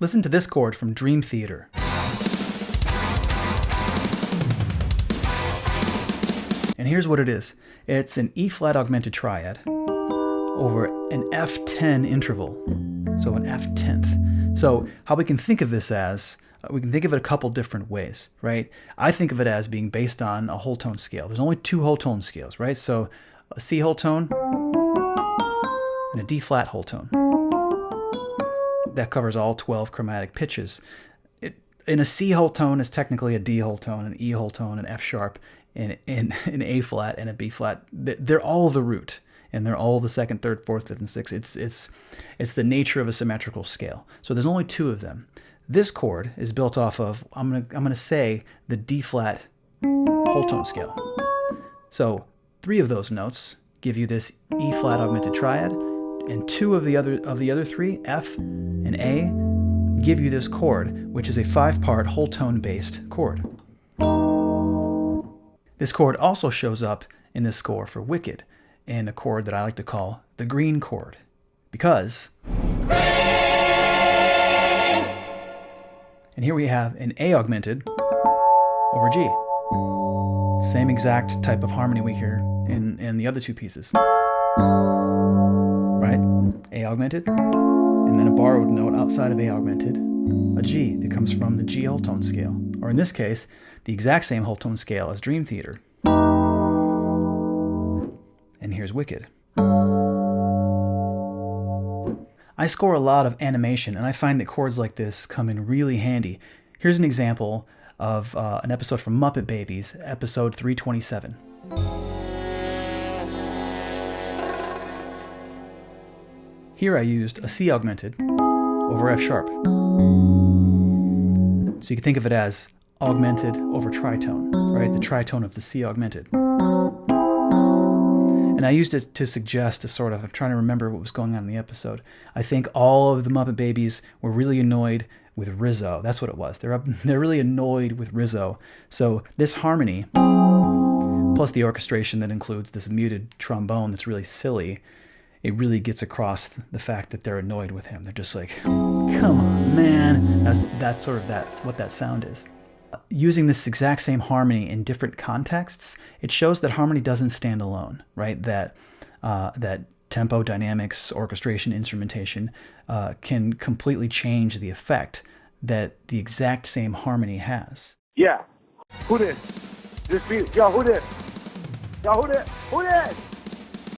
Listen to this chord from Dream Theater. And here's what it is. It's an E-flat augmented triad over an F10 interval, so an F10th. So how we can think of this as, we can think of it a couple different ways, right? I think of it as being based on a whole tone scale. There's only 2 whole tone scales, right? So a C whole tone and a D flat whole tone. That covers all 12 chromatic pitches. In a C whole tone is technically a D whole tone, an E whole tone, an F sharp, and an A flat and a B flat. They're all the root, and they're all the second, third, fourth, fifth, and sixth. It's the nature of a symmetrical scale. So there's only 2 of them. This chord is built off of, I'm gonna say, the D flat whole tone scale. So 3 of those notes give you this E flat augmented triad, and 2 of the other 3, F and A, give you this chord, which is a 5-part whole tone based chord. This chord also shows up in the score for Wicked, in a chord that I like to call the green chord, because, and here we have an A augmented over G. Same exact type of harmony we hear in the other 2 pieces. Right? A augmented, and then a borrowed note outside of A augmented, a G that comes from the G whole tone scale, or in this case, the exact same whole tone scale as Dream Theater. And here's Wicked. I score a lot of animation, and I find that chords like this come in really handy. Here's an example of an episode from Muppet Babies, episode 327. Here I used a C augmented over F sharp. So you can think of it as augmented over tritone, right? The tritone of the C augmented. And I used it to suggest I'm trying to remember what was going on in the episode. I think all of the Muppet Babies were really annoyed with Rizzo. That's what it was. They're really annoyed with Rizzo. So this harmony, plus the orchestration that includes this muted trombone that's really silly, it really gets across the fact that they're annoyed with him. They're just like, come on, man. That's sort of what that sound is. Using this exact same harmony in different contexts, it shows that harmony doesn't stand alone, right? That tempo, dynamics, orchestration, instrumentation can completely change the effect that the exact same harmony has. Yeah. Who this? This beat. Yo, who this? Yo, who this? Who this?